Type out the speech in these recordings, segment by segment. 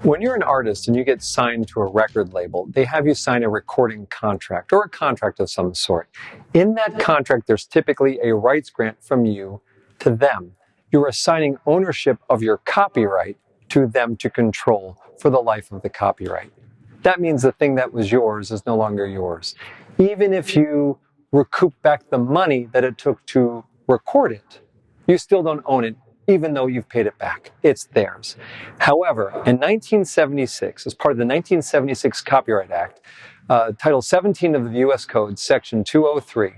When you're an artist and you get signed to a record label, they have you sign a recording contract or a contract of some sort. In that contract, there's typically a rights grant from you to them. You're assigning ownership of your copyright to them to control for the life of the copyright. That means the thing that was yours is no longer yours. Even if you recoup back the money that it took to record it, you still don't own it, even though you've paid it back. It's theirs. However, in 1976, as part of the 1976 Copyright Act, Title 17 of the U.S. Code, Section 203,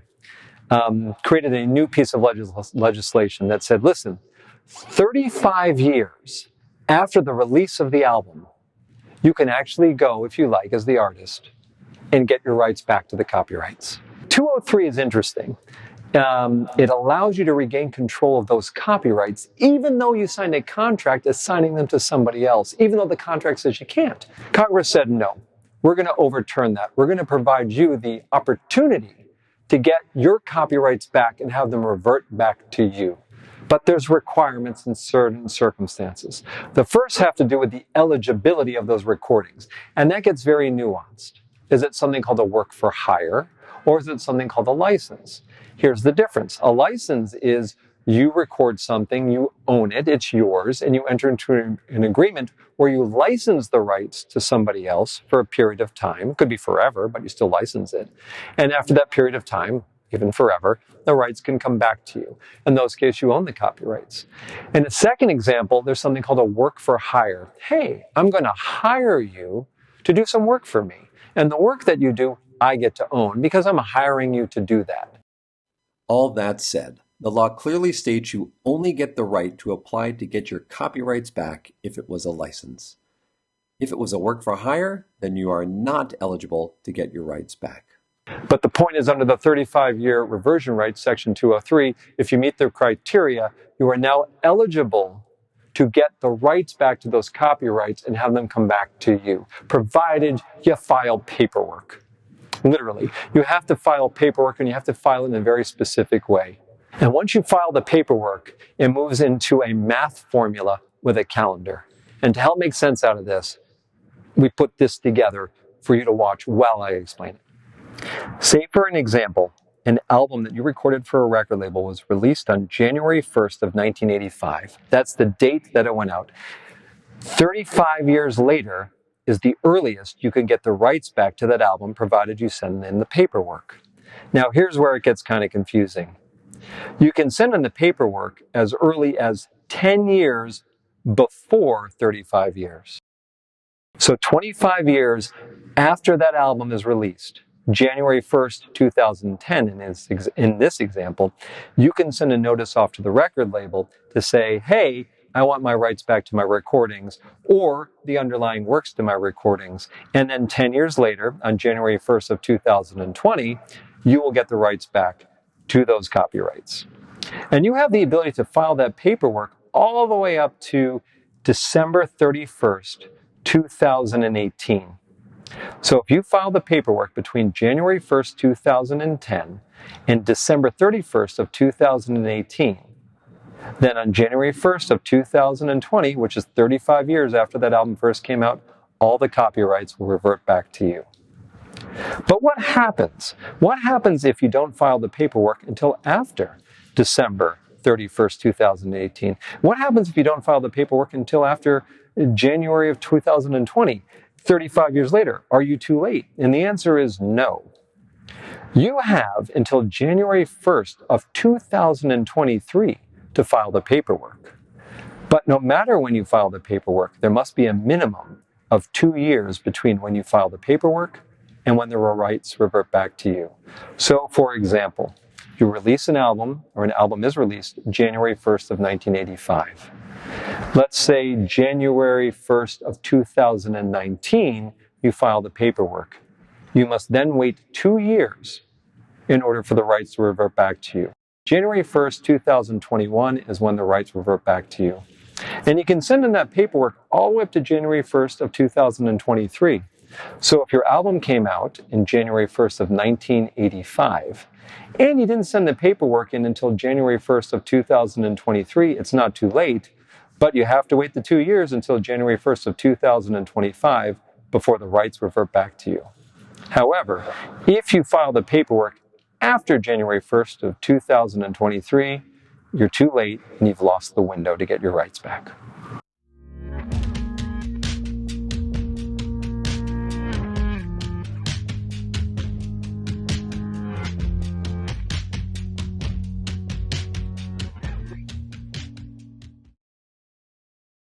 created a new piece of legislation that said, listen, 35 years after the release of the album, you can actually go, if you like, as the artist, and get your rights back to the copyrights. 203 is interesting. It allows you to regain control of those copyrights, even though you signed a contract assigning them to somebody else, even though the contract says you can't. Congress said, no, we're going to overturn that. We're going to provide you the opportunity to get your copyrights back and have them revert back to you. But there's requirements in certain circumstances. The first have to do with the eligibility of those recordings, and that gets very nuanced. Is it something called a work for hire, or is it something called a license? Here's the difference. A license is you record something, you own it, it's yours, and you enter into an agreement where you license the rights to somebody else for a period of time. It could be forever, but you still license it. And after that period of time, even forever, the rights can come back to you. In those cases, you own the copyrights. In the second example, there's something called a work for hire. Hey, I'm going to hire you to do some work for me. And the work that you do, I get to own because I'm hiring you to do that. All that said, the law clearly states you only get the right to apply to get your copyrights back if it was a license. If it was a work for hire, then you are not eligible to get your rights back. But the point is, under the 35-year reversion rights, Section 203, if you meet the criteria, you are now eligible to get the rights back to those copyrights and have them come back to you, provided you file paperwork. Literally, you have to file paperwork, and you have to file it in a very specific way. And once you file the paperwork, it moves into a math formula with a calendar. And to help make sense out of this, we put this together for you to watch while I explain it. Say, for an example, an album that you recorded for a record label was released on January 1st of 1985. That's the date that it went out. 35 years later is the earliest you can get the rights back to that album, provided you send in the paperwork. Now, here's where it gets kind of confusing. You can send in the paperwork as early as 10 years before 35 years. So 25 years after that album is released, January 1st, 2010, in this example, you can send a notice off to the record label to say, hey, I want my rights back to my recordings or the underlying works to my recordings. And then 10 years later, on January 1st of 2020, you will get the rights back to those copyrights. And you have the ability to file that paperwork all the way up to December 31st, 2018. So if you file the paperwork between January 1st, 2010 and December 31st of 2018, then on January 1st of 2020, which is 35 years after that album first came out, all the copyrights will revert back to you. But what happens? What happens if you don't file the paperwork until after December 31st, 2018? What happens if you don't file the paperwork until after January of 2020, 35 years later? Are you too late? And the answer is no. You have until January 1st of 2023 to file the paperwork. But no matter when you file the paperwork, there must be a minimum of 2 years between when you file the paperwork and when the rights revert back to you. So, for example, you release an album, or an album is released January 1st of 1985. Let's say January 1st of 2019, you file the paperwork. You must then wait 2 years in order for the rights to revert back to you. January 1st, 2021 is when the rights revert back to you. And you can send in that paperwork all the way up to January 1st of 2023. So if your album came out in January 1st of 1985, and you didn't send the paperwork in until January 1st of 2023, it's not too late, But you have to wait the 2 years until January 1st of 2025 before the rights revert back to you. However, if you file the paperwork after January 1st of 2023, you're too late and you've lost the window to get your rights back.